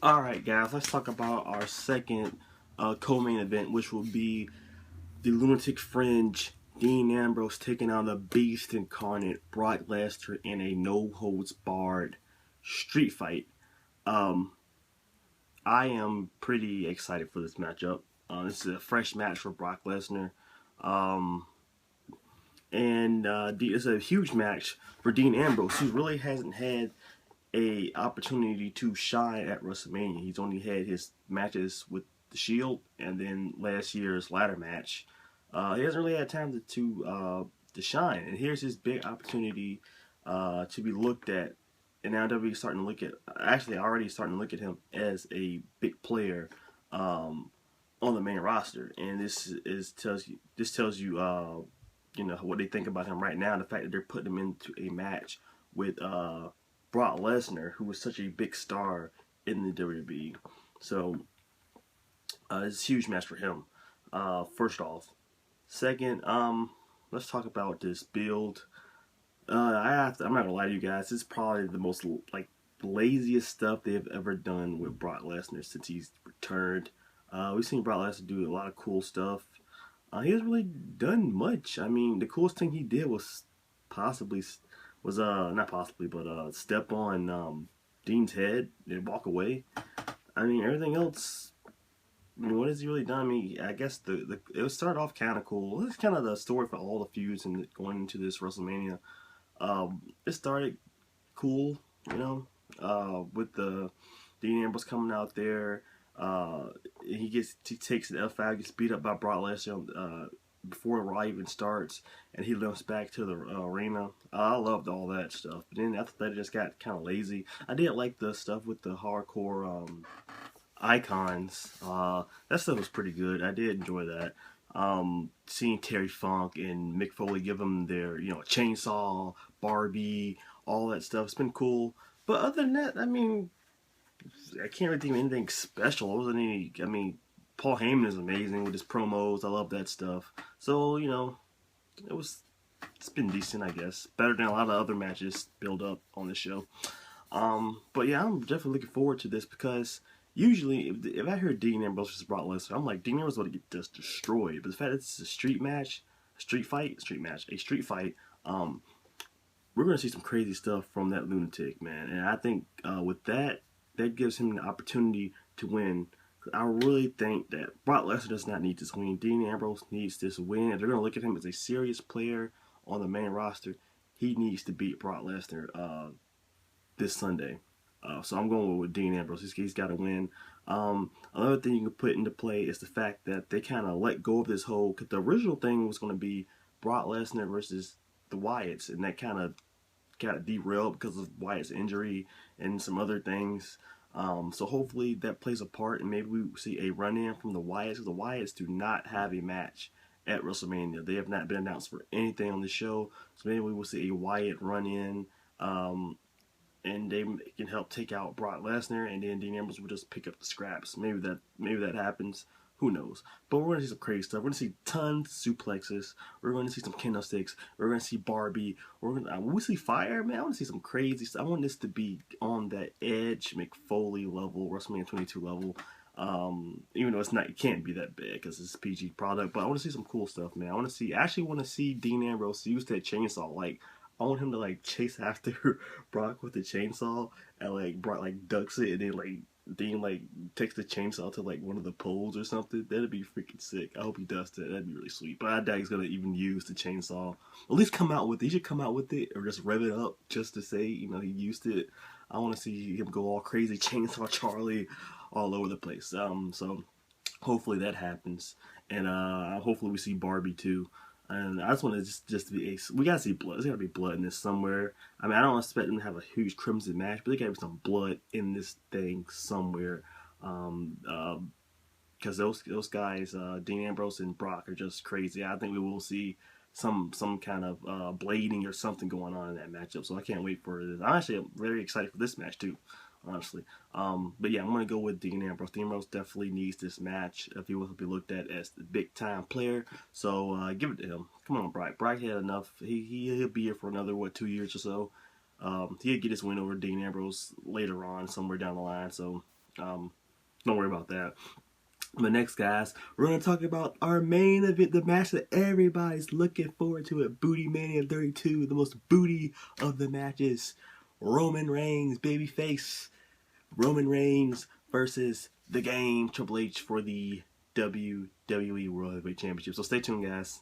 Alright guys, let's talk about our second co-main event, which will be the Lunatic Fringe, Dean Ambrose taking on the Beast Incarnate, Brock Lesnar in a no-holds-barred street fight. Um, I am pretty excited for this matchup. This is a fresh match for Brock Lesnar. Um, and it's a huge match for Dean Ambrose, who really hasn't had a opportunity to shine at WrestleMania. He's only had his matches with the Shield and then last year's ladder match. He hasn't really had time to shine, and here's his big opportunity to be looked at. And now WWE starting to look at, actually already starting to look at him as a big player on the main roster. And this tells you what they think about him right now. The fact that they're putting him into a match with Brock Lesnar, who was such a big star in the WWE. So it's a huge match for him. First off, second, let's talk about this build. I'm not gonna lie to you guys. This is probably the most laziest stuff they've ever done with Brock Lesnar since he's returned. We've seen Brock Lesnar do a lot of cool stuff. He hasn't really done much. I mean, the coolest thing he did was not possibly, but step on Dean's head and walk away. I mean, everything else. I mean, what has he really done? I mean, I guess it started off kind of cool. It's kind of the story for all the feuds and going into this WrestleMania. It started cool, with the Dean Ambrose coming out there. He takes the F5, gets beat up by Brock Lesnar before the Raw even starts, and he limps back to the arena. I loved all that stuff. But then after that, it just got kind of lazy. I did like the stuff with the hardcore icons. That stuff was pretty good. I did enjoy that. Seeing Terry Funk and Mick Foley give them their, chainsaw, Barbie, all that stuff. It's been cool. But other than that, I mean, I can't really think of anything special. There wasn't any. I mean, Paul Heyman is amazing with his promos. I love that stuff. So it's been decent, I guess. Better than a lot of other matches build up on the show. But yeah, I'm definitely looking forward to this because usually if I hear Dean Ambrose versus Brock Lesnar, I'm like, Dean Ambrose is going to get just destroyed. But the fact that it's a street fight, we're going to see some crazy stuff from that lunatic, man. And I think with that gives him the opportunity to win. I really think that Brock Lesnar does not need this win. Dean Ambrose needs this win. If they're going to look at him as a serious player on the main roster, he needs to beat Brock Lesnar this Sunday. So I'm going with Dean Ambrose. He's got to win. Another thing you can put into play is the fact that they kind of let go of this whole. Cause the original thing was going to be Brock Lesnar versus the Wyatts, and that kind of got derailed because of Wyatt's injury and some other things. So hopefully that plays a part, and maybe we see a run-in from the Wyatts. Because the Wyatts do not have a match at WrestleMania. They have not been announced for anything on the show. So maybe we will see a Wyatt run-in, and they can help take out Brock Lesnar, and then Dean Ambrose will just pick up the scraps. Maybe that happens. Who knows? But we're going to see some crazy stuff. We're going to see tons of suplexes. We're going to see some kendo sticks. We're going to see Barbie. When we see fire, man, I want to see some crazy stuff. I want this to be on that Edge McFoley level, WrestleMania 22 level. Even though it can't be that big because it's a PG product. But I want to see some cool stuff, man. I actually want to see Dean Ambrose use that chainsaw. I want him to chase after Brock with the chainsaw, and Brock ducks it, and then Dean takes the chainsaw to one of the poles or something. That'd be freaking sick. I hope he does that. That'd be really sweet. But I doubt he's gonna even use the chainsaw. At least come out with it. He should come out with it or just rev it up just to say he used it. I want to see him go all crazy, chainsaw Charlie, all over the place. So hopefully that happens, and hopefully we see Barbie too. And I just want to just be we gotta see blood. There's gotta be blood in this somewhere. I mean, I don't expect them to have a huge crimson match, but there gotta be some blood in this thing somewhere. Because those guys, Dean Ambrose and Brock, are just crazy. I think we will see some kind of blading or something going on in that matchup. So I can't wait for this. I'm actually very excited for this match too, honestly. But yeah, I'm going to go with Dean Ambrose. Dean Ambrose definitely needs this match if he wants to be looked at as the big time player. So give it to him. Come on, Brock. Brock had enough. He'll be here for another 2 years or so. He'll get his win over Dean Ambrose later on, somewhere down the line. So Don't worry about that. But next, guys, we're going to talk about our main event, the match that everybody's looking forward to at BootyMania 32, the most booty of the matches. Roman Reigns, babyface. Roman Reigns versus The Game, Triple H, for the WWE World Heavyweight Championship. So stay tuned, guys.